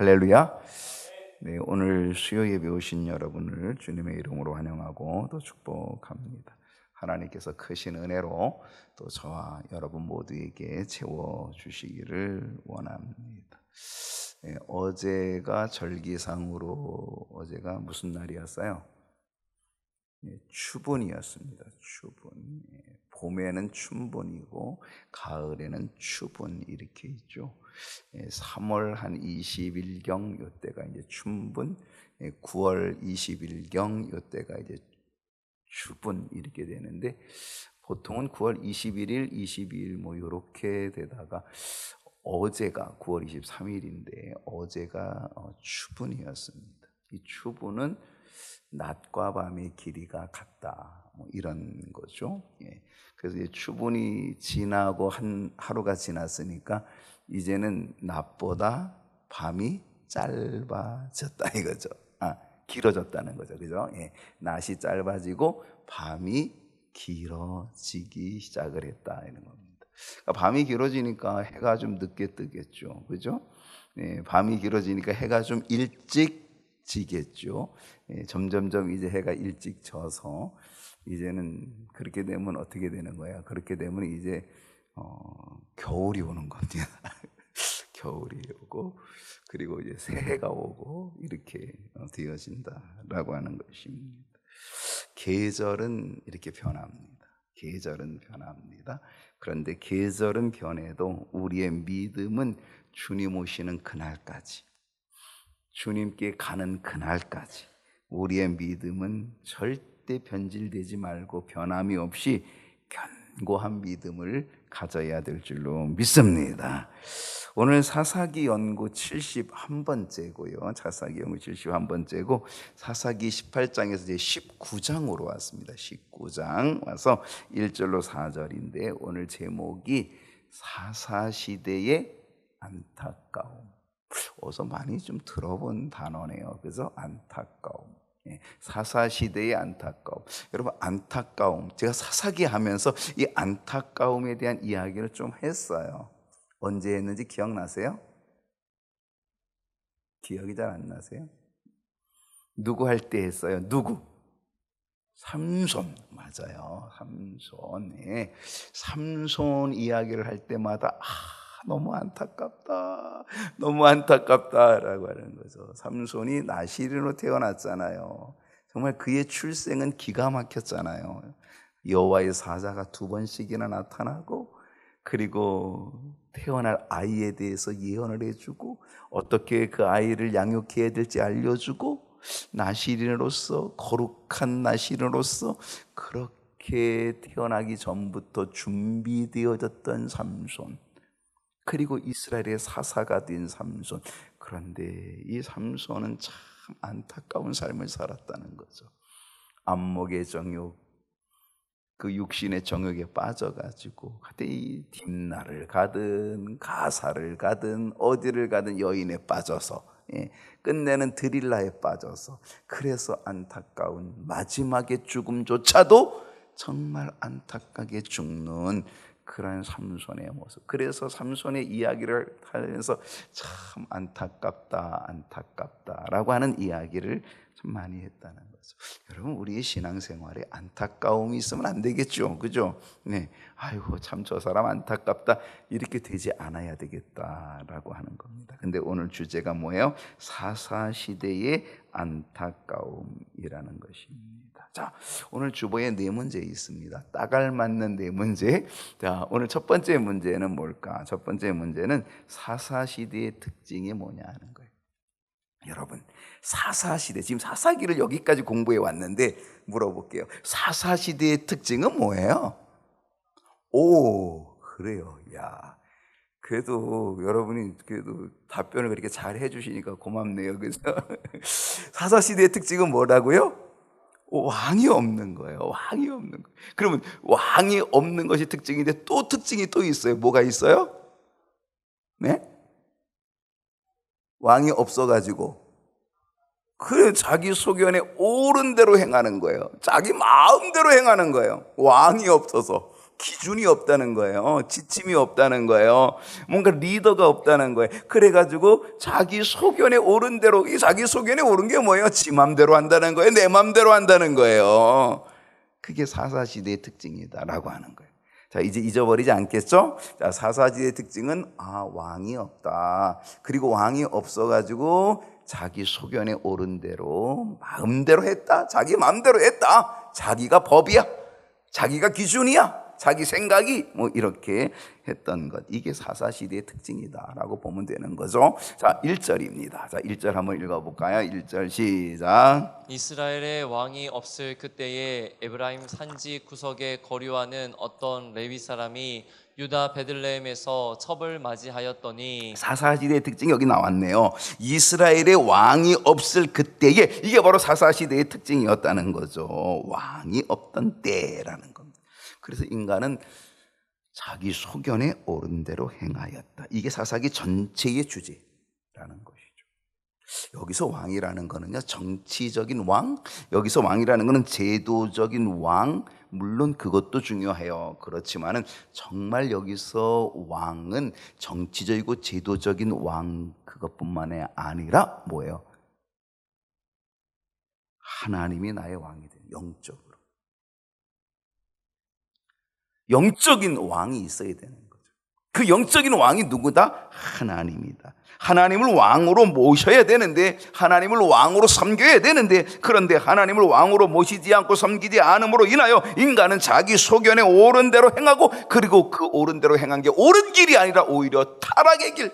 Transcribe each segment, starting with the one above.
할렐루야. 네, 오늘 수요 예배 오신 여러분을 주님의 이름으로 환영하고 또 축복합니다. 하나님께서 크신 은혜로 또 저와 여러분 모두에게 채워 주시기를 원합니다. 네, 어제가 절기상으로 어제가 무슨 날이었어요? 네, 추분이었습니다. 추분. 봄에는 춘분이고 가을에는 추분 이렇게 있죠. 3월 한 20일경 요때가 이제 춘분, 9월 20일경 요때가 이제 추분 이렇게 되는데 보통은 9월 21일, 22일 뭐 이렇게 되다가 어제가 9월 23일인데 어제가 추분이었습니다. 이 추분은 낮과 밤의 길이가 같다. 뭐 이런 거죠. 그래서 이제 추분이 지나고 한 하루가 지났으니까 이제는 낮보다 밤이 짧아졌다 이거죠. 길어졌다는 거죠. 그죠? 낮이 짧아지고 밤이 길어지기 시작을 했다 이런 겁니다. 그러니까 밤이 길어지니까 해가 좀 늦게 뜨겠죠. 그죠? 밤이 길어지니까 해가 좀 일찍 지겠죠. 점점점 이제 해가 일찍 져서 이제는 그렇게 되면 어떻게 되는 거야? 그렇게 되면 이제 겨울이 오는 겁니다. 겨울이 오고 그리고 이제 새해가 오고 이렇게 되어진다라고 하는 것입니다. 계절은 이렇게 변합니다. 계절은 변합니다. 그런데 계절은 변해도 우리의 믿음은 주님 오시는 그날까지, 주님께 가는 그날까지 우리의 믿음은 절대 변질되지 말고 변함이 없이 견고한 믿음을 가져야 될 줄로 믿습니다. 오늘 사사기 연구 71번째고요. 사사기 연구 71번째고 사사기 18장에서 이제 19장으로 왔습니다. 19장 와서 1절로 4절인데 오늘 제목이 사사시대의 안타까움. 어서 많이 좀 들어본 단어네요. 그래서 안타까움. 사사시대의 안타까움. 여러분 안타까움, 제가 사사기 하면서 이 안타까움에 대한 이야기를 좀 했어요. 언제 했는지 기억나세요? 기억이 잘 안 나세요? 누구 할 때 했어요? 누구? 삼손. 맞아요. 삼손. 삼손 이야기를 할 때마다 너무 안타깝다, 너무 안타깝다라고 하는 거죠. 삼손이 나시린으로 태어났잖아요. 정말 그의 출생은 기가 막혔잖아요. 여호와의 사자가 2번씩이나 나타나고 그리고 태어날 아이에 대해서 예언을 해주고 어떻게 그 아이를 양육해야 될지 알려주고 나시린으로서, 거룩한 나시린으로서 그렇게 태어나기 전부터 준비되어졌던 삼손, 그리고 이스라엘의 사사가 된 삼손. 그런데 이 삼손은 참 안타까운 삶을 살았다는 거죠. 안목의 정욕, 그 육신의 정욕에 빠져가지고 그때 이 딥나를 가든 가사를 가든 어디를 가든 여인에 빠져서 끝내는 드릴라에 빠져서, 그래서 안타까운 마지막의 죽음조차도 정말 안타깝게 죽는 그런 삼손의 모습. 그래서 삼손의 이야기를 하면서 참 안타깝다, 안타깝다라고 하는 이야기를 참 많이 했다는 거죠. 여러분, 우리의 신앙생활에 안타까움이 있으면 안 되겠죠, 그죠? 아이고 참 저 사람 안타깝다 이렇게 되지 않아야 되겠다라고 하는 겁니다. 근데 오늘 주제가 뭐예요? 사사시대의 안타까움이라는 것입니다. 자, 오늘 주보에 4문제 있습니다. 딱 알맞는 4문제. 자, 오늘 첫 번째 문제는 뭘까? 첫 번째 문제는 사사시대의 특징이 뭐냐 하는 거예요. 여러분, 사사시대, 지금 사사기를 여기까지 공부해 왔는데 물어볼게요. 사사시대의 특징은 뭐예요? 오, 그래요. 야, 그래도 여러분이 그래도 답변을 그렇게 잘 해주시니까 고맙네요. 그래서 사사시대의 특징은 뭐라고요? 왕이 없는 거예요. 왕이 없는 거예요. 그러면 왕이 없는 것이 특징인데 또 특징이 또 있어요. 뭐가 있어요? 네? 왕이 없어가지고 그래 자기 소견에 옳은 대로 행하는 거예요. 자기 마음대로 행하는 거예요. 왕이 없어서 기준이 없다는 거예요. 지침이 없다는 거예요. 뭔가 리더가 없다는 거예요. 그래가지고 자기 소견에 오른 대로, 이 자기 소견에 오른 게 뭐예요? 지 맘대로 한다는 거예요. 내 맘대로 한다는 거예요. 그게 사사시대의 특징이다라고 하는 거예요. 자, 이제 잊어버리지 않겠죠? 자, 사사시대의 특징은 왕이 없다. 그리고 왕이 없어가지고 자기 소견에 오른 대로 마음대로 했다. 자기 마음대로 했다. 자기가 법이야. 자기가 기준이야. 자기 생각이 이렇게 했던 것. 이게 사사시대의 특징이다라고 보면 되는 거죠. 자, 1절입니다. 자, 1절 한번 읽어볼까요? 1절 시작. 이스라엘의 왕이 없을 그때에 에브라임 산지 구석에 거류하는 어떤 레위 사람이 유다 베들레헴에서 첩을 맞이하였더니, 사사시대의 특징이 여기 나왔네요. 이스라엘의 왕이 없을 그때에, 이게 바로 사사시대의 특징이었다는 거죠. 왕이 없던 때라는 겁니다. 그래서 인간은 자기 소견에 오른 대로 행하였다. 이게 사사기 전체의 주제라는 것이죠. 여기서 왕이라는 거는요, 정치적인 왕, 여기서 왕이라는 거는 제도적인 왕, 물론 그것도 중요해요. 그렇지만은 정말 여기서 왕은 정치적이고 제도적인 왕 그것뿐만이 아니라 뭐예요? 하나님이 나의 왕이 돼요. 영적으로. 영적인 왕이 있어야 되는 거죠. 그 영적인 왕이 누구다? 하나님이다. 하나님을 왕으로 모셔야 되는데, 하나님을 왕으로 섬겨야 되는데, 그런데 하나님을 왕으로 모시지 않고 섬기지 않음으로 인하여 인간은 자기 소견에 옳은 대로 행하고, 그리고 그 옳은 대로 행한 게 옳은 길이 아니라 오히려 타락의 길,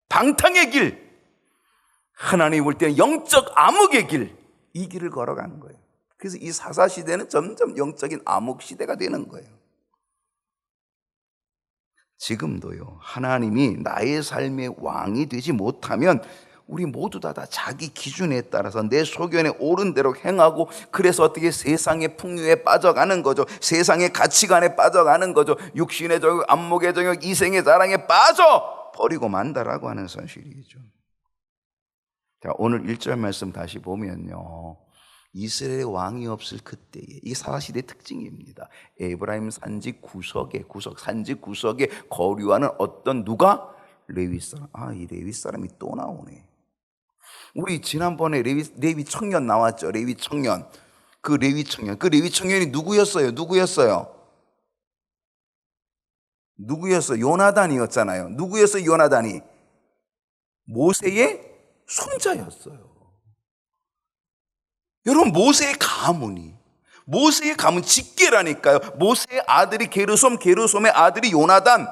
방탕의 길, 하나님이 볼 때는 영적 암흑의 길, 이 길을 걸어가는 거예요. 그래서 이 사사시대는 점점 영적인 암흑 시대가 되는 거예요. 지금도요, 하나님이 나의 삶의 왕이 되지 못하면 우리 모두 다 자기 기준에 따라서 내 소견에 옳은 대로 행하고, 그래서 어떻게 세상의 풍요에 빠져가는 거죠. 세상의 가치관에 빠져가는 거죠. 육신의 정욕, 안목의 정욕, 이생의 자랑에 빠져 버리고 만다라고 하는 사실이죠. 자, 오늘 1절 말씀 다시 보면요, 이스라엘의 왕이 없을 그때에, 이게 사사시대의 특징입니다. 에브라임 산지 구석에, 산지 구석에 거류하는 어떤 누가? 레위 사람. 이 레위 사람이 또 나오네. 우리 지난번에 레위 청년 나왔죠. 레위 청년. 그 레위 청년이 누구였어요? 요나단이었잖아요. 누구였어요? 요나단이 모세의 손자였어요. 여러분, 모세의 가문 직계라니까요. 모세의 아들이 게르솜의 아들이 요나단.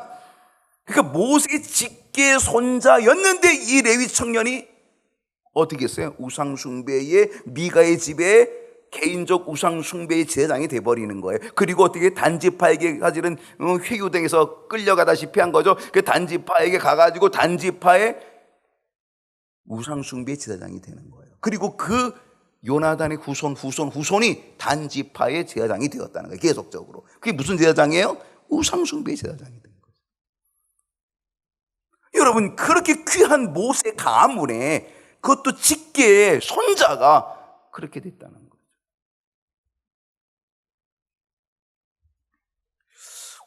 그러니까 모세의 직계 손자였는데 이 레위 청년이 어떻게 했어요? 우상숭배의 미가의 집에 개인적 우상숭배의 제사장이 돼버리는 거예요. 그리고 어떻게 단지파에게 가지는 회유등에서 끌려가다시피 한 거죠. 그 단지파에게 가가지고 단지파의 우상숭배의 제사장이 되는 거예요. 그리고 그 요나단의 후손이 단지파의 제사장이 되었다는 거예요. 계속적으로. 그게 무슨 제사장이에요? 우상숭배의 제사장이 된 거예요. 여러분, 그렇게 귀한 모세 가문에, 그것도 직계의 손자가 그렇게 됐다는 거예요.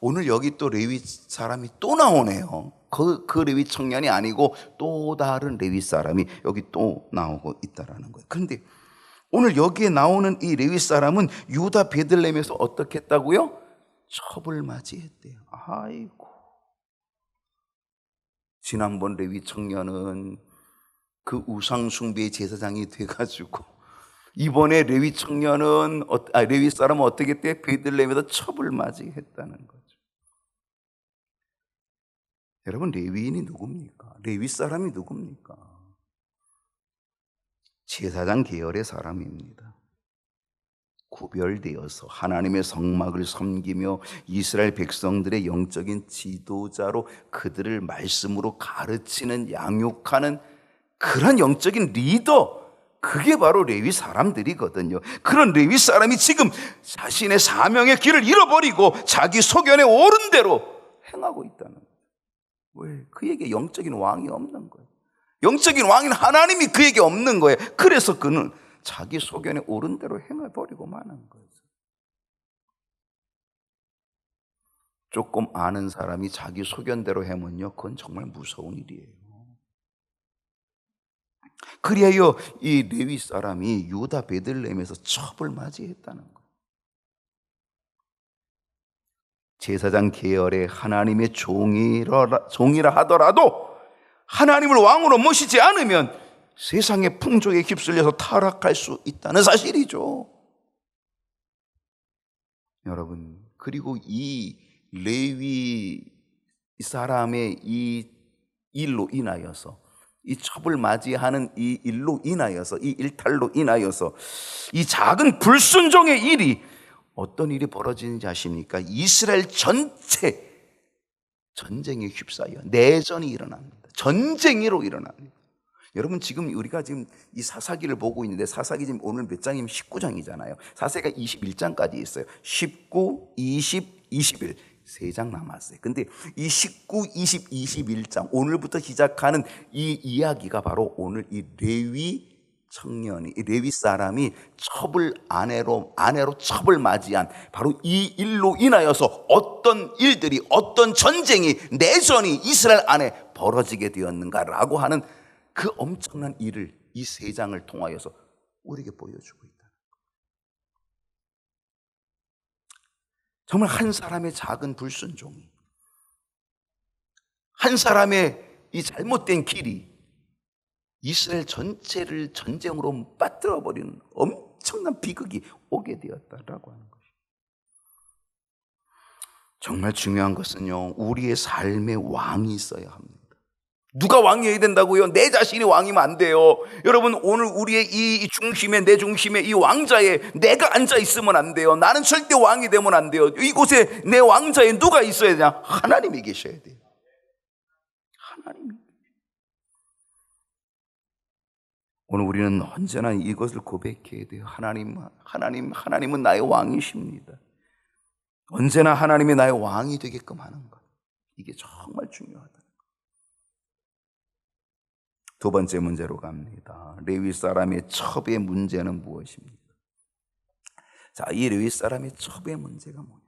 오늘 여기 또 레위 사람이 또 나오네요. 그 레위 청년이 아니고 또 다른 레위 사람이 여기 또 나오고 있다라는 거예요. 그런데 오늘 여기에 나오는 이 레위 사람은 유다 베들레헴에서 어떻게 했다고요? 첩을 맞이했대요. 아이고. 지난번 레위 청년은 그 우상숭배의 제사장이 돼가지고, 이번에 레위 청년은 레위 사람은 어떻게 했대? 베들레헴에서 첩을 맞이했다는 거죠. 여러분, 레위인이 누굽니까? 레위 사람이 누굽니까? 제사장 계열의 사람입니다. 구별되어서 하나님의 성막을 섬기며 이스라엘 백성들의 영적인 지도자로 그들을 말씀으로 가르치는, 양육하는 그런 영적인 리더, 그게 바로 레위 사람들이거든요. 그런 레위 사람이 지금 자신의 사명의 길을 잃어버리고 자기 소견에 옳은 대로 행하고 있다는 거예요. 왜? 그에게 영적인 왕이 없는 거예요. 영적인 왕인 하나님이 그에게 없는 거예요. 그래서 그는 자기 소견에 옳은 대로 행해버리고 마는 거예요. 조금 아는 사람이 자기 소견대로 하면요, 그건 정말 무서운 일이에요. 그리하여 이 레위 사람이 유다 베들레헴에서 첩을 맞이했다는 거예요. 제사장 계열의 하나님의 종이라 하더라도 하나님을 왕으로 모시지 않으면 세상의 풍족에 휩쓸려서 타락할 수 있다는 사실이죠. 여러분, 그리고 이 레위 사람의 이 일로 인하여서, 이 첩을 맞이하는 이 일로 인하여서, 이 일탈로 인하여서 이 작은 불순종의 일이 어떤 일이 벌어지는지 아십니까? 이스라엘 전체 전쟁에 휩싸여 내전이 일어납니다. 전쟁으로 일어납니다. 여러분, 지금 우리가 지금 이 사사기를 보고 있는데, 사사기 지금 오늘 몇 장이면 19장이잖아요. 사사기가 21장까지 있어요. 19, 20, 21 세 장 남았어요. 근데 이 19, 20, 21장 오늘부터 시작하는 이 이야기가 바로 오늘 이 레위 청년이, 이 레위 사람이 첩을 아내로 첩을 맞이한 바로 이 일로 인하여서 어떤 일들이, 어떤 전쟁이, 내전이 이스라엘 안에 벌어지게 되었는가라고 하는 그 엄청난 일을 이 세 장을 통하여서 우리에게 보여주고 있다. 정말 한 사람의 작은 불순종이, 한 사람의 이 잘못된 길이 이스라엘 전체를 전쟁으로 빠뜨려버리는 엄청난 비극이 오게 되었다라고 하는 것입니다. 정말 중요한 것은요, 우리의 삶에 왕이 있어야 합니다. 누가 왕이어야 된다고요? 내 자신이 왕이면 안 돼요. 여러분, 오늘 우리의 이 중심에, 내 중심에 이 왕자에 내가 앉아 있으면 안 돼요. 나는 절대 왕이 되면 안 돼요. 이곳에 내 왕자에 누가 있어야 되냐? 하나님이 계셔야 돼요. 하나님이. 오늘 우리는 언제나 이것을 고백해야 돼요. 하나님은 나의 왕이십니다. 언제나 하나님이 나의 왕이 되게끔 하는 것, 이게 정말 중요하다. 두 번째 문제로 갑니다. 레위 사람의 첩의 문제는 무엇입니까? 자, 이 레위 사람의 첩의 문제가 뭐냐?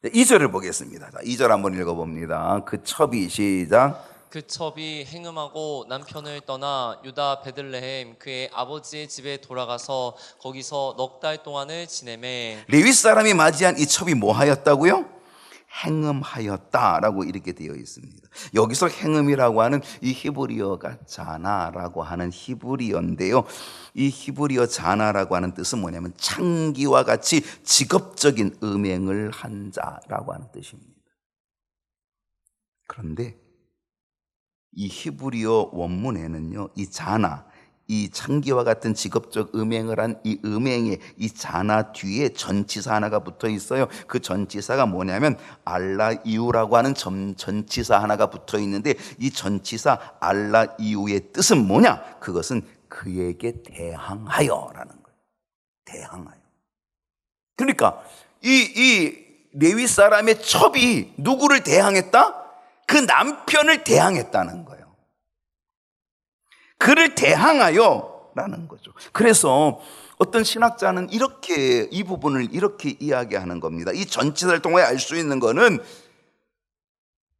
2절을 보겠습니다. 자, 2절 한번 읽어봅니다. 그 첩이, 시작. 그 첩이 행음하고 남편을 떠나 유다 베들레헴 그의 아버지의 집에 돌아가서 거기서 넉 달 동안을 지내매. 레위 사람이 맞이한 이 첩이 뭐 하였다고요? 행음하였다라고 이렇게 되어 있습니다. 여기서 행음이라고 하는 이 히브리어가 자나라고 하는 히브리어인데요, 이 히브리어 자나라고 하는 뜻은 뭐냐면 창기와 같이 직업적인 음행을 한 자라고 하는 뜻입니다. 그런데 이 히브리어 원문에는요, 이 자나, 이 창기와 같은 직업적 음행을 한 이 음행의 이 자나 뒤에 전치사 하나가 붙어 있어요. 그 전치사가 뭐냐면 알라이우라고 하는 전치사 하나가 붙어 있는데, 이 전치사 알라이우의 뜻은 뭐냐? 그것은 그에게 대항하여라는 거예요. 대항하여. 그러니까 이 레위 사람의 첩이 누구를 대항했다? 그 남편을 대항했다는 거예요. 그를 대항하여 라는 거죠. 그래서 어떤 신학자는 이렇게 이 부분을 이렇게 이야기하는 겁니다. 이 전치사를 통해 알 수 있는 거는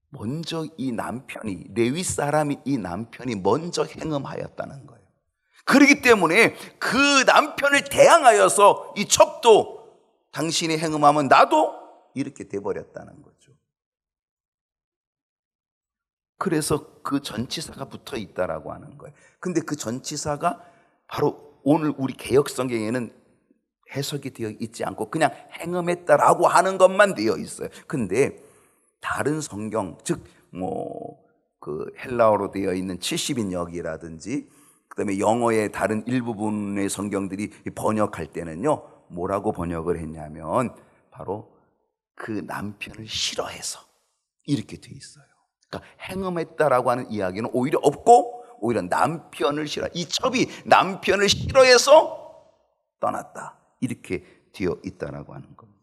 먼저 이 남편이, 레위 사람이 이 남편이 먼저 행음하였다는 거예요. 그렇기 때문에 그 남편을 대항하여서 이 첩도 당신이 행음하면 나도 이렇게 돼버렸다는 거죠. 그래서 그 전치사가 붙어 있다라고 하는 거예요. 근데 그 전치사가 바로 오늘 우리 개역 성경에는 해석이 되어 있지 않고 그냥 행음했다라고 하는 것만 되어 있어요. 근데 다른 성경, 즉 그 헬라어로 되어 있는 70인역이라든지 그다음에 영어의 다른 일부분의 성경들이 번역할 때는요, 뭐라고 번역을 했냐면 바로 그 남편을 싫어해서 이렇게 돼 있어요. 그러니까 행음했다라고 하는 이야기는 오히려 없고, 오히려 남편을 싫어, 이 첩이 남편을 싫어해서 떠났다, 이렇게 되어 있다라고 하는 겁니다.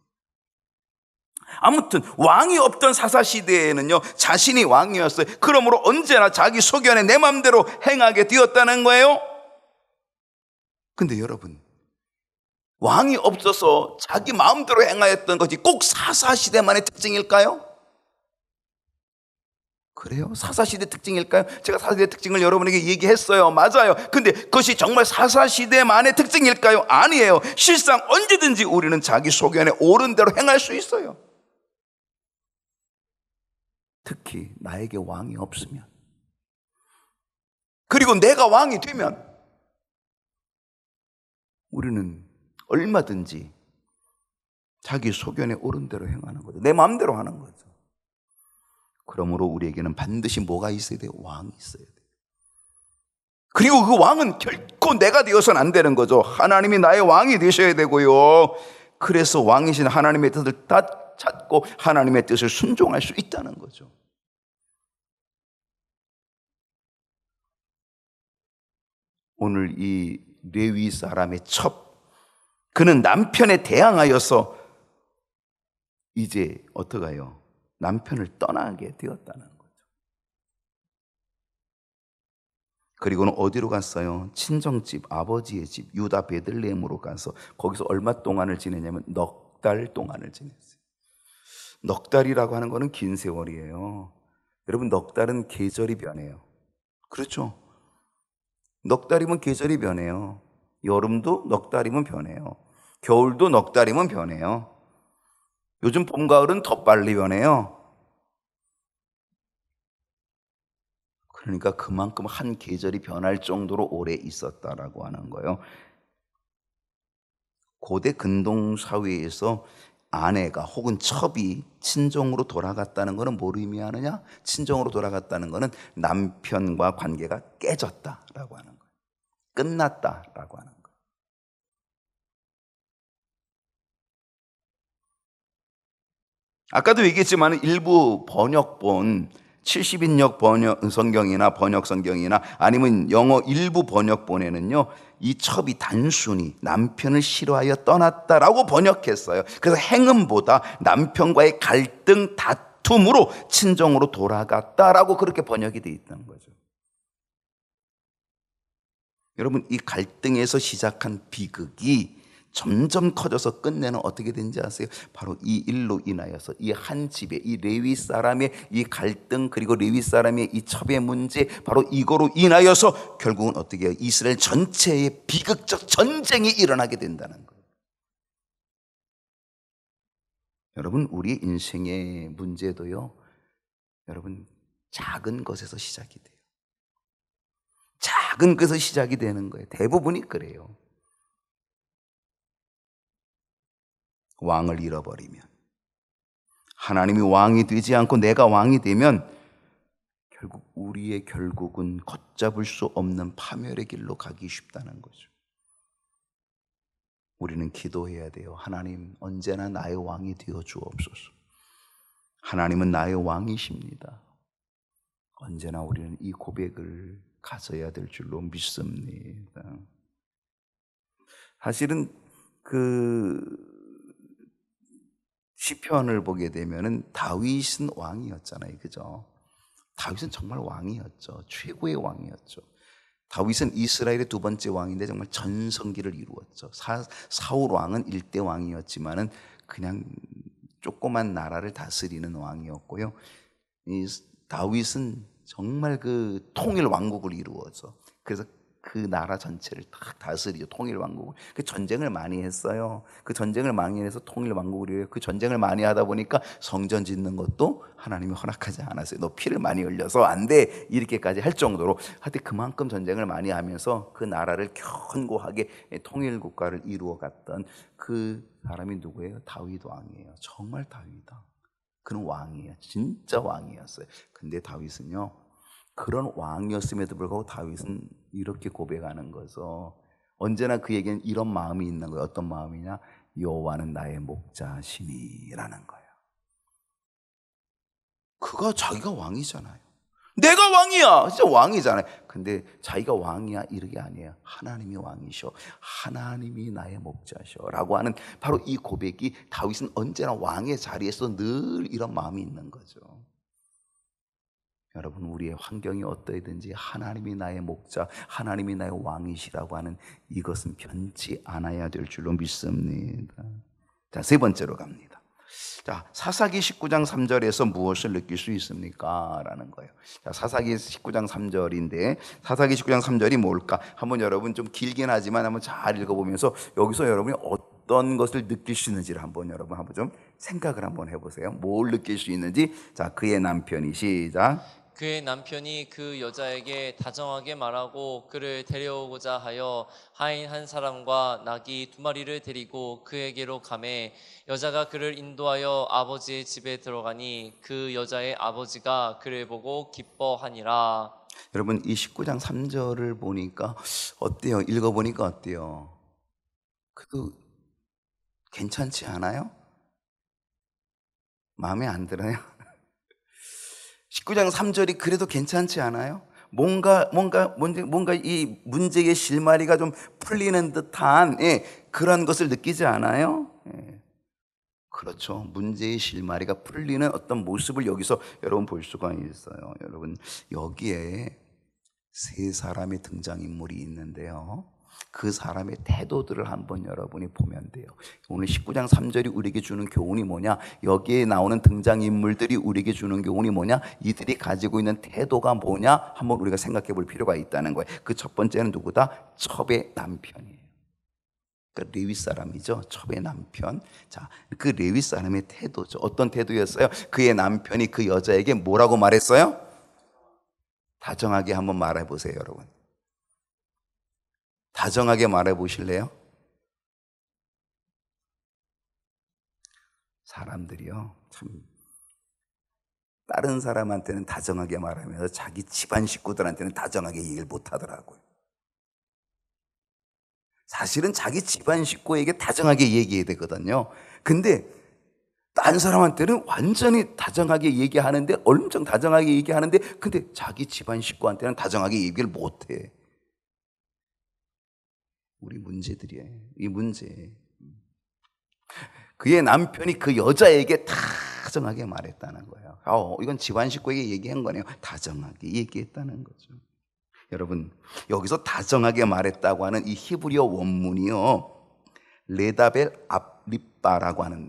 아무튼 왕이 없던 사사시대에는요, 자신이 왕이었어요. 그러므로 언제나 자기 소견에 내 마음대로 행하게 되었다는 거예요. 근데 여러분, 왕이 없어서 자기 마음대로 행하였던 것이 꼭 사사시대만의 특징일까요? 그래요? 사사시대 특징일까요? 제가 사사시대 특징을 여러분에게 얘기했어요. 맞아요. 근데 그것이 정말 사사시대만의 특징일까요? 아니에요. 실상 언제든지 우리는 자기 소견에 옳은 대로 행할 수 있어요. 특히 나에게 왕이 없으면, 그리고 내가 왕이 되면 우리는 얼마든지 자기 소견에 옳은 대로 행하는 거죠. 내 마음대로 하는 거죠. 그러므로 우리에게는 반드시 뭐가 있어야 돼요? 왕이 있어야 돼요. 그리고 그 왕은 결코 내가 되어서는 안 되는 거죠. 하나님이 나의 왕이 되셔야 되고요. 그래서 왕이신 하나님의 뜻을 다 찾고 하나님의 뜻을 순종할 수 있다는 거죠. 오늘 이 레위 사람의 첩, 그는 남편에 대항하여서 이제 어떡해요? 남편을 떠나게 되었다는 거죠. 그리고는 어디로 갔어요? 친정집, 아버지의 집, 유다 베들레헴으로 가서 거기서 얼마 동안을 지내냐면 넉 달 동안을 지냈어요. 넉 달이라고 하는 거는 긴 세월이에요. 여러분, 넉 달은 계절이 변해요. 그렇죠? 넉 달이면 계절이 변해요. 여름도 넉 달이면 변해요. 겨울도 넉 달이면 변해요. 요즘 봄, 가을은 더 빨리 변해요. 그러니까 그만큼 한 계절이 변할 정도로 오래 있었다라고 하는 거예요. 고대 근동 사회에서 아내가 혹은 첩이 친정으로 돌아갔다는 것은 뭘 의미하느냐? 친정으로 돌아갔다는 것은 남편과 관계가 깨졌다라고 하는 거예요. 끝났다라고 하는 거예요. 아까도 얘기했지만 일부 번역본 70인역 번역 성경이나 번역 성경이나 아니면 영어 일부 번역본에는요, 이 첩이 단순히 남편을 싫어하여 떠났다라고 번역했어요. 그래서 행음보다 남편과의 갈등, 다툼으로 친정으로 돌아갔다라고 그렇게 번역이 돼 있다는 거죠. 여러분, 이 갈등에서 시작한 비극이 점점 커져서 끝내는 어떻게 된지 아세요? 바로 이 일로 인하여서 이 한 집에 이 레위 사람의 이 갈등, 그리고 레위 사람의 이 첩의 문제, 바로 이거로 인하여서 결국은 어떻게 해요? 이스라엘 전체의 비극적 전쟁이 일어나게 된다는 거예요. 여러분, 우리 인생의 문제도요, 여러분, 작은 것에서 시작이 돼요. 작은 것에서 시작이 되는 거예요. 대부분이 그래요. 왕을 잃어버리면, 하나님이 왕이 되지 않고 내가 왕이 되면 결국 우리의 결국은 걷잡을 수 없는 파멸의 길로 가기 쉽다는 거죠. 우리는 기도해야 돼요. 하나님, 언제나 나의 왕이 되어 주옵소서. 하나님은 나의 왕이십니다. 언제나 우리는 이 고백을 가져야 될 줄로 믿습니다. 사실은 시편을 보게 되면은 다윗은 왕이었잖아요. 그죠? 다윗은 정말 왕이었죠. 최고의 왕이었죠. 다윗은 이스라엘의 두 번째 왕인데 정말 전성기를 이루었죠. 사울 왕은 일대 왕이었지만은 그냥 조그만 나라를 다스리는 왕이었고요. 이 다윗은 정말 그 통일 왕국을 이루어서, 그래서 그 나라 전체를 다 다스리죠. 통일 왕국을. 그 전쟁을 많이 했어요. 그 전쟁을 많이 해서 통일 왕국을 이루어요. 그 전쟁을 많이 하다 보니까 성전 짓는 것도 하나님이 허락하지 않았어요. 너 피를 많이 흘려서 안 돼, 이렇게까지 할 정도로. 하여튼 그만큼 전쟁을 많이 하면서 그 나라를 견고하게 통일 국가를 이루어 갔던 그 사람이 누구예요? 다윗 왕이에요. 정말 다윗이다. 그는 왕이에요. 진짜 왕이었어요. 근데 다윗은요, 그런 왕이었음에도 불구하고 다윗은 이렇게 고백하는 거죠. 언제나 그에게는 이런 마음이 있는 거예요. 어떤 마음이냐? 여호와는 나의 목자시니라는 거예요. 그가 자기가 왕이잖아요. 내가 왕이야, 진짜 왕이잖아요. 근데 자기가 왕이야 이렇게 아니에요. 하나님이 왕이셔, 하나님이 나의 목자셔 라고 하는 바로 이 고백이, 다윗은 언제나 왕의 자리에서 늘 이런 마음이 있는 거죠. 여러분, 우리의 환경이 어떠하든지 하나님이 나의 목자, 하나님이 나의 왕이시라고 하는 이것은 변치 않아야 될 줄로 믿습니다. 자, 세 번째로 갑니다. 자, 사사기 19장 3절에서 무엇을 느낄 수 있습니까? 라는 거예요. 자, 사사기 19장 3절인데 사사기 19장 3절이 뭘까? 한번 여러분, 좀 길긴 하지만 한번 잘 읽어보면서 여기서 여러분이 어떤 것을 느낄 수 있는지를 한번 여러분 한번 좀 생각을 한번 해보세요. 뭘 느낄 수 있는지. 자, 그의 남편이, 시작. 그의 남편이 그 여자에게 다정하게 말하고 그를 데려오고자 하여 하인 한 사람과 나귀 2마리를 데리고 그에게로 가매 여자가 그를 인도하여 아버지의 집에 들어가니 그 여자의 아버지가 그를 보고 기뻐하니라. 여러분, 이 19장 3절을 보니까 어때요? 읽어보니까 어때요? 그래도 괜찮지 않아요? 마음에 안 들어요? 19장 3절이 그래도 괜찮지 않아요? 뭔가 이 문제의 실마리가 좀 풀리는 듯한 그런 것을 느끼지 않아요? 그렇죠. 문제의 실마리가 풀리는 어떤 모습을 여기서 여러분 볼 수가 있어요. 여러분, 여기에 세 사람의 등장인물이 있는데요, 그 사람의 태도들을 한번 여러분이 보면 돼요. 오늘 19장 3절이 우리에게 주는 교훈이 뭐냐? 여기에 나오는 등장인물들이 우리에게 주는 교훈이 뭐냐? 이들이 가지고 있는 태도가 뭐냐? 한번 우리가 생각해 볼 필요가 있다는 거예요. 그 첫 번째는 누구다? 첩의 남편이에요. 그러니까 레위 사람이죠. 첩의 남편. 자, 그 레위 사람의 태도죠. 어떤 태도였어요? 그의 남편이 그 여자에게 뭐라고 말했어요? 다정하게 한번 말해 보세요, 여러분. 다정하게 말해 보실래요? 사람들이요, 참 다른 사람한테는 다정하게 말하면서 자기 집안 식구들한테는 다정하게 얘기를 못 하더라고요. 사실은 자기 집안 식구에게 다정하게 얘기해야 되거든요. 근데 딴 사람한테는 완전히 다정하게 얘기하는데, 엄청 다정하게 얘기하는데, 근데 자기 집안 식구한테는 다정하게 얘기를 못 해. 우리 문제들이에요. 이 문제. 그의 남편이 그 여자에게 다정하게 말했다는 거예요. 이건 집안 식구에게 얘기한 거네요. 다정하게 얘기했다는 거죠. 여러분, 여기서 다정하게 말했다고 하는 이 히브리어 원문이요, 레다벨 압리빠라고 하는,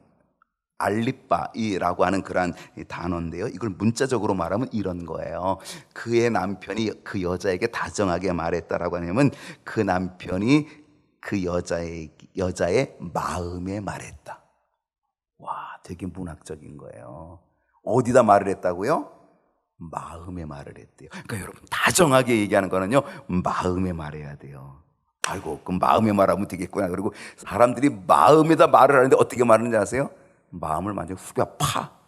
알리빠이라고 하는 그런 단어인데요, 이걸 문자적으로 말하면 이런 거예요. 그의 남편이 그 여자에게 다정하게 말했다라고 하냐면 그 남편이 그 여자의 마음에 말했다. 와, 되게 문학적인 거예요. 어디다 말을 했다고요? 마음에 말을 했대요. 그러니까 여러분, 다정하게 얘기하는 거는요, 마음에 말해야 돼요. 아이고, 그럼 마음에 말하면 되겠구나. 그리고 사람들이 마음에다 말을 하는데 어떻게 말하는지 아세요? 마음을 완전히 후벼 파.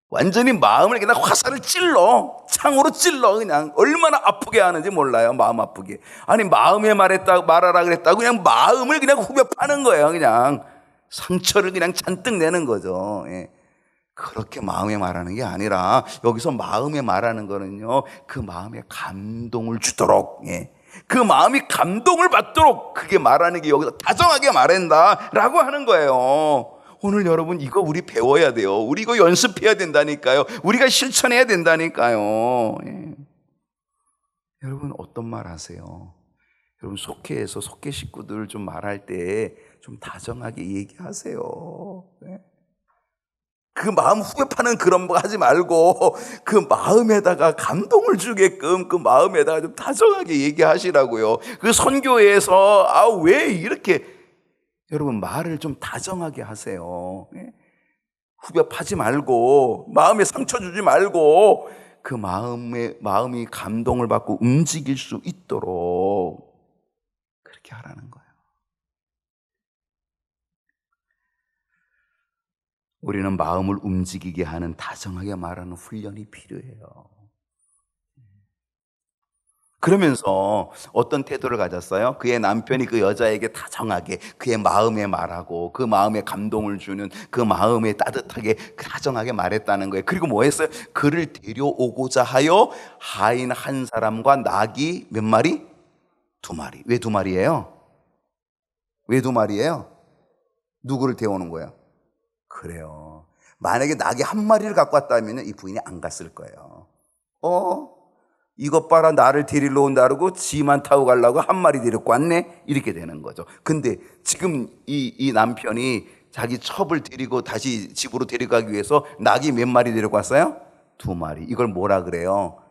완전히 마음을 그냥 화살을 찔러, 창으로 찔러. 그냥 얼마나 아프게 하는지 몰라요. 마음 아프게. 아니, 마음에 말하라 그랬다고 그냥 마음을 그냥 후벼 파는 거예요. 그냥 상처를 그냥 잔뜩 내는 거죠. 그렇게 마음에 말하는 게 아니라 여기서 마음에 말하는 거는요, 그 마음에 감동을 주도록, 그 마음이 감동을 받도록 그게 말하는 게 여기서 다정하게 말한다라고 하는 거예요. 오늘 여러분, 이거 우리 배워야 돼요. 우리 이거 연습해야 된다니까요. 우리가 실천해야 된다니까요. 여러분, 어떤 말 하세요? 여러분, 속회에서 속회 식구들 좀 말할 때 좀 다정하게 얘기하세요. 그 마음 후벼 파는 그런 거 하지 말고 그 마음에다가 감동을 주게끔 그 마음에다가 좀 다정하게 얘기하시라고요. 그 선교에서 왜 이렇게 여러분 말을 좀 다정하게 하세요. 후벼 파지 말고 마음에 상처 주지 말고 그 마음이 감동을 받고 움직일 수 있도록 그렇게 하라는 거예요. 우리는 마음을 움직이게 하는 다정하게 말하는 훈련이 필요해요. 그러면서 어떤 태도를 가졌어요? 그의 남편이 그 여자에게 다정하게 그의 마음에 말하고 그 마음에 감동을 주는, 그 마음에 따뜻하게 다정하게 말했다는 거예요. 그리고 뭐 했어요? 그를 데려오고자 하여 하인 한 사람과 나귀 몇 마리? 2마리. 왜 2마리예요? 왜 2마리예요? 누구를 데려오는 거예요? 그래요, 만약에 낙이 한 마리를 갖고 왔다면 이 부인이 안 갔을 거예요. 이것 봐라, 나를 데리러 온다 그러고 지만 타고 가려고 한 마리 데리고 왔네, 이렇게 되는 거죠. 근데 지금 이 남편이 자기 첩을 데리고 다시 집으로 데려가기 위해서 낙이 몇 마리 데리고 왔어요? 2마리. 이걸 뭐라 그래요?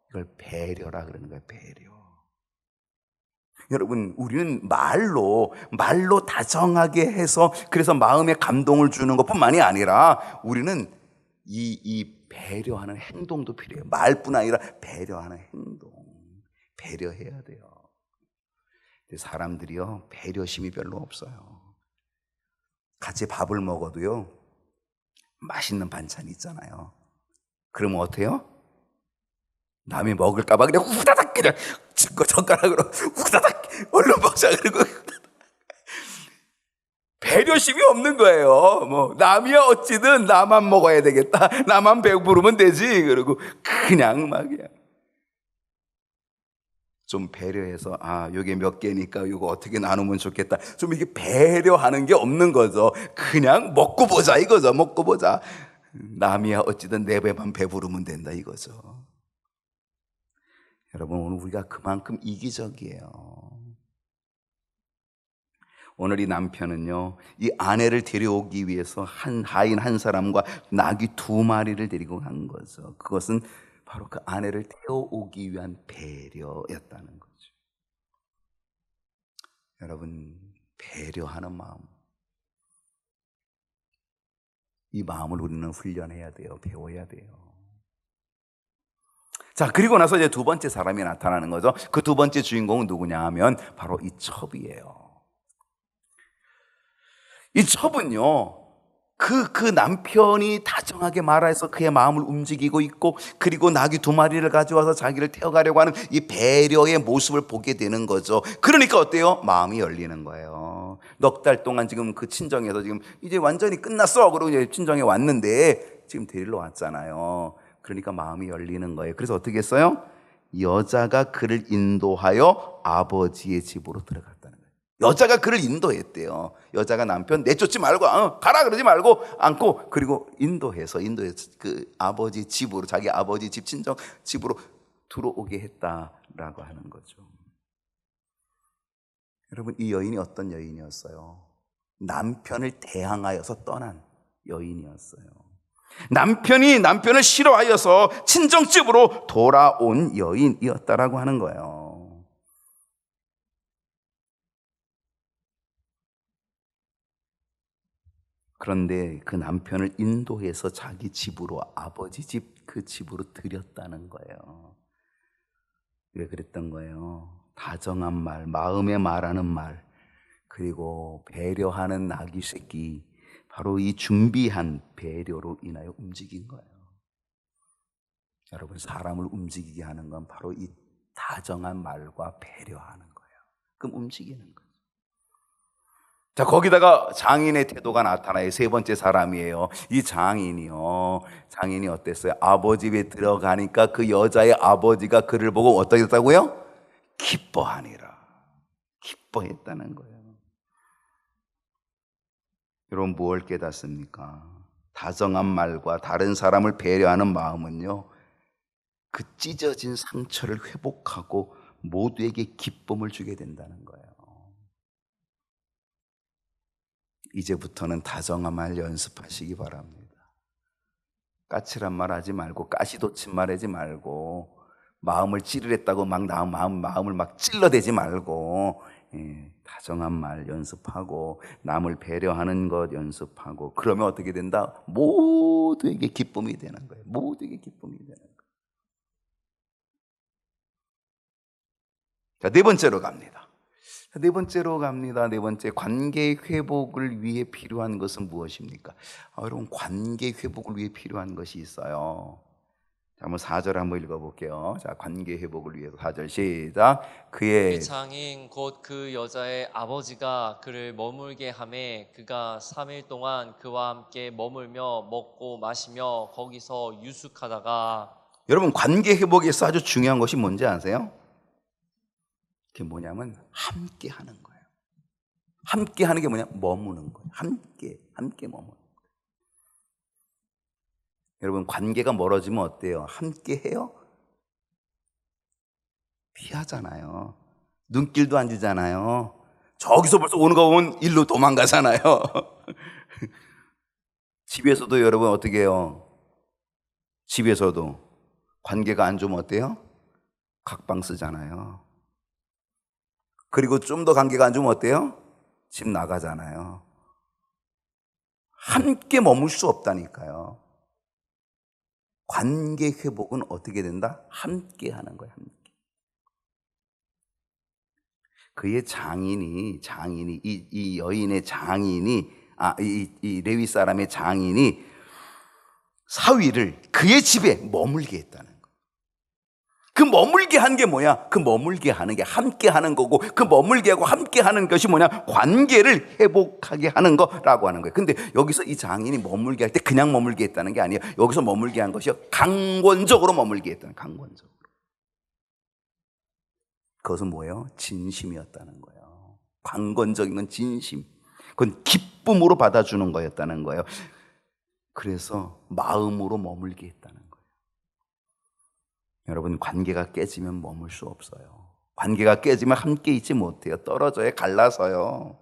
이걸 배려라 그러는 거예요. 배려. 여러분, 우리는 말로 다정하게 해서 그래서 마음에 감동을 주는 것뿐만이 아니라 우리는 이 배려하는 행동도 필요해요. 말뿐 아니라 배려하는 행동. 배려해야 돼요. 근데 사람들이요, 배려심이 별로 없어요. 같이 밥을 먹어도요, 맛있는 반찬이 있잖아요. 그러면 어때요? 남이 먹을까봐 그냥 후다닥 그냥 젓가락으로 후다닥 얼른 먹자 그러고 배려심이 없는 거예요. 뭐 남이야 어찌든 나만 먹어야 되겠다, 나만 배부르면 되지, 그러고 그냥 막이야. 좀 배려해서 요게 몇 개니까 이거 어떻게 나누면 좋겠다, 좀 이게 배려하는 게 없는 거죠. 그냥 먹고 보자 이거죠. 먹고 보자. 남이야 어찌든 내 배만 배부르면 된다 이거죠. 여러분, 오늘 우리가 그만큼 이기적이에요. 오늘 이 남편은요, 이 아내를 데려오기 위해서 하인 한 사람과 나귀 2마리를 데리고 간 거죠. 그것은 바로 그 아내를 태워오기 위한 배려였다는 거죠. 여러분, 배려하는 마음, 이 마음을 우리는 훈련해야 돼요. 배워야 돼요. 자, 그리고 나서 이제 2번째 사람이 나타나는 거죠. 그 2번째 주인공은 누구냐 하면 바로 이 첩이에요. 이 첩은요, 그 남편이 다정하게 말해서 그의 마음을 움직이고 있고, 그리고 나귀 2마리를 가져와서 자기를 태워가려고 하는 이 배려의 모습을 보게 되는 거죠. 그러니까 어때요? 마음이 열리는 거예요. 넉 달 동안 지금 그 친정에서 지금 이제 완전히 끝났어, 그러고 이제 친정에 왔는데 지금 데리러 왔잖아요. 그러니까 마음이 열리는 거예요. 그래서 어떻게 했어요? 여자가 그를 인도하여 아버지의 집으로 들어갔다는 거예요. 여자가 그를 인도했대요. 여자가 남편 내쫓지 말고 가라 그러지 말고 안고, 그리고 인도해서 그 아버지 집으로, 자기 아버지 집, 친정 집으로 들어오게 했다라고 하는 거죠. 여러분, 이 여인이 어떤 여인이었어요? 남편을 대항하여서 떠난 여인이었어요. 남편이 남편을 싫어하여서 친정집으로 돌아온 여인이었다라고 하는 거예요. 그런데 그 남편을 인도해서 자기 집으로, 아버지 집, 그 집으로 들였다는 거예요. 왜 그랬던 거예요? 다정한 말, 마음에 말하는 말, 그리고 배려하는 나귀 새끼, 바로 이 준비한 배려로 인하여 움직인 거예요. 여러분, 사람을 움직이게 하는 건 바로 이 다정한 말과 배려하는 거예요. 그럼 움직이는 거예요. 자, 거기다가 장인의 태도가 나타나요. 3번째 사람이에요. 이 장인이 어땠어요? 아버지 집에 들어가니까 그 여자의 아버지가 그를 보고 어떻게 했다고요? 기뻐하니라. 기뻐했다는 거예요. 여러분, 무엇을 깨닫습니까? 다정한 말과 다른 사람을 배려하는 마음은요, 그 찢어진 상처를 회복하고 모두에게 기쁨을 주게 된다는 거예요. 이제부터는 다정한 말 연습하시기 바랍니다. 까칠한 말 하지 말고, 가시돋친 말 하지 말고, 마음을 찌르랬다고 막 마음을 막 찔러대지 말고, 다정한 말 연습하고 남을 배려하는 것 연습하고, 그러면 어떻게 된다? 모두에게 기쁨이 되는 거예요. 모두에게 기쁨이 되는 거예요. 자, 4번째로 갑니다. 네 번째, 관계 회복을 위해 필요한 것은 무엇입니까? 여러분, 관계 회복을 위해 필요한 것이 있어요. 자, 한번 4절 한번 읽어볼게요. 자, 관계 회복을 위해서 4절 시작. 그 장인 곧 그 여자의 아버지가 그를 머물게 하매 그가 3일 동안 그와 함께 머물며 먹고 마시며 거기서 유숙하다가. 여러분, 관계 회복에서 아주 중요한 것이 뭔지 아세요? 그게 뭐냐면 함께 하는 거예요. 함께 하는 게 뭐냐? 머무는 거예요. 함께 머무는 거예요. 여러분, 관계가 멀어지면 어때요? 함께 해요? 피하잖아요. 눈길도 안 주잖아요. 저기서 벌써 오는 거 보면 일로 도망가잖아요. 집에서도 여러분 어떻게 해요? 집에서도 관계가 안 좋으면 어때요? 각방 쓰잖아요. 그리고 좀 더 관계가 안 좋으면 어때요? 집 나가잖아요. 함께 머물 수 없다니까요. 관계 회복은 어떻게 된다? 함께 하는 거예요. 함께. 그의 장인이 이 여인의 장인이 이 레위 사람의 장인이 사위를 그의 집에 머물게 했다는 거예요. 그 머물게 한 게 뭐야? 그 머물게 하는 게 함께 하는 거고, 그 머물게 하고 함께 하는 것이 뭐냐? 관계를 회복하게 하는 거라고 하는 거예요. 근데 여기서 이 장인이 머물게 할 때 그냥 머물게 했다는 게 아니에요. 여기서 머물게 한 것이요, 강권적으로 머물게 했다는, 강권적으로. 그것은 뭐예요? 진심이었다는 거예요. 강권적인 건 진심. 그건 기쁨으로 받아주는 거였다는 거예요. 그래서 마음으로 머물게 했다는 거예요. 여러분, 관계가 깨지면 머물 수 없어요. 관계가 깨지면 함께 있지 못해요. 떨어져요. 갈라서요.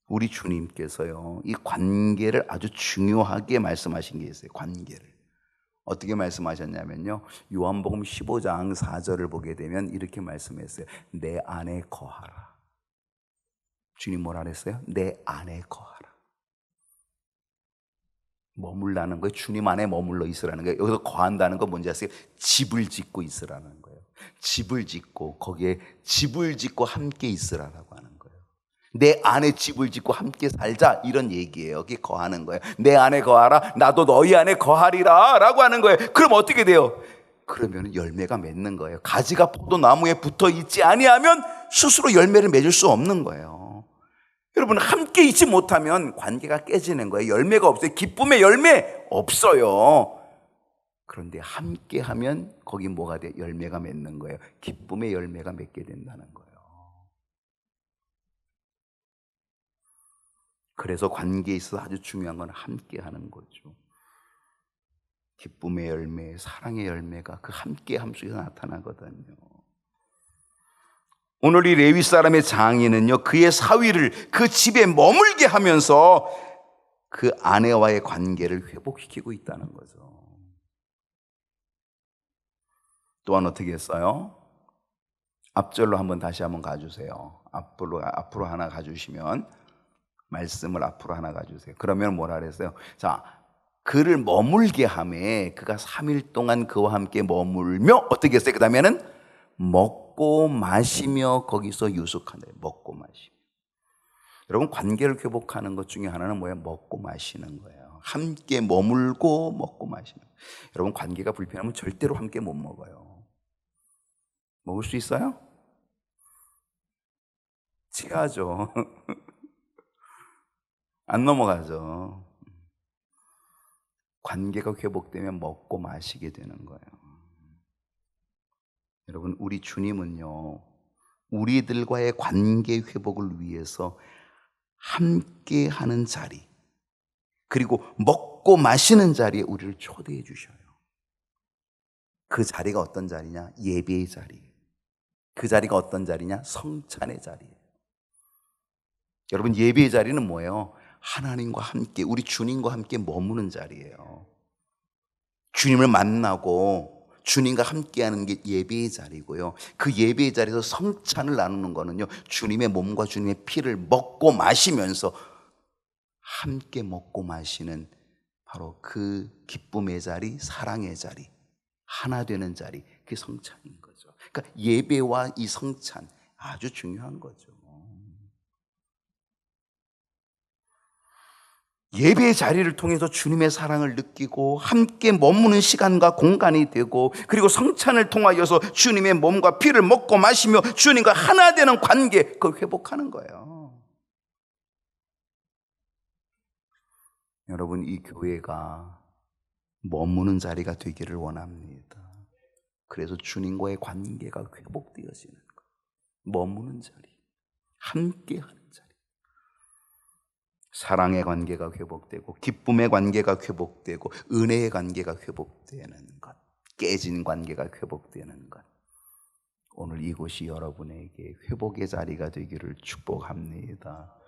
우리 주님께서요, 이 관계를 아주 중요하게 말씀하신 게 있어요. 관계를. 어떻게 말씀하셨냐면요, 요한복음 15장 4절을 보게 되면 이렇게 말씀했어요. 내 안에 거하라. 주님 뭐라 그랬어요? 내 안에 거하라. 머물라는 거예요. 주님 안에 머물러 있으라는 거예요. 여기서 거한다는 건 뭔지 아세요? 집을 짓고 있으라는 거예요. 집을 짓고, 거기에 집을 짓고 함께 있으라라고 하는 거예요. 내 안에 집을 짓고 함께 살자, 이런 얘기예요. 여기 거하는 거예요. 내 안에 거하라, 나도 너희 안에 거하리라 라고 하는 거예요. 그럼 어떻게 돼요? 그러면 열매가 맺는 거예요. 가지가 포도나무에 붙어 있지 아니하면 스스로 열매를 맺을 수 없는 거예요. 여러분, 함께 있지 못하면 관계가 깨지는 거예요. 열매가 없어요. 기쁨의 열매 없어요. 그런데 함께 하면 거기 뭐가 돼? 열매가 맺는 거예요. 기쁨의 열매가 맺게 된다는 거예요. 그래서 관계에 있어서 아주 중요한 건 함께 하는 거죠. 기쁨의 열매, 사랑의 열매가 그 함께함 속에서 나타나거든요. 오늘 이 레위 사람의 장인은요, 그의 사위를 그 집에 머물게 하면서 그 아내와의 관계를 회복시키고 있다는 거죠. 또한 어떻게 했어요? 앞절로 다시 한번 가주세요. 앞으로 하나 가주시면, 말씀을 앞으로 하나 가주세요. 그러면 뭐라 그랬어요? 자, 그를 머물게 하매 그가 3일 동안 그와 함께 머물며 어떻게 했어요? 그 다음에는 먹고 마시며 거기서 유숙한다. 먹고 마시며. 여러분, 관계를 회복하는 것 중에 하나는 뭐예요? 먹고 마시는 거예요. 함께 머물고 먹고 마시는 거예요. 여러분, 관계가 불편하면 절대로 함께 못 먹어요. 먹을 수 있어요? 취하죠. 안 넘어가죠. 관계가 회복되면 먹고 마시게 되는 거예요. 여러분, 우리 주님은요, 우리들과의 관계 회복을 위해서 함께 하는 자리, 그리고 먹고 마시는 자리에 우리를 초대해 주셔요. 그 자리가 어떤 자리냐? 예배의 자리. 그 자리가 어떤 자리냐? 성찬의 자리예요. 여러분, 예배의 자리는 뭐예요? 하나님과 함께, 우리 주님과 함께 머무는 자리예요. 주님을 만나고 주님과 함께하는 게 예배의 자리고요. 그 예배의 자리에서 성찬을 나누는 거는요, 주님의 몸과 주님의 피를 먹고 마시면서 함께 먹고 마시는 바로 그 기쁨의 자리, 사랑의 자리, 하나 되는 자리, 그게 성찬인 거죠. 그러니까 예배와 이 성찬 아주 중요한 거죠. 예배의 자리를 통해서 주님의 사랑을 느끼고 함께 머무는 시간과 공간이 되고, 그리고 성찬을 통하여서 주님의 몸과 피를 먹고 마시며 주님과 하나 되는 관계, 그걸 회복하는 거예요. 여러분, 이 교회가 머무는 자리가 되기를 원합니다. 그래서 주님과의 관계가 회복되어지는 거예요. 머무는 자리, 함께하는 자리. 사랑의 관계가 회복되고 기쁨의 관계가 회복되고 은혜의 관계가 회복되는 것, 깨진 관계가 회복되는 것. 오늘 이곳이 여러분에게 회복의 자리가 되기를 축복합니다.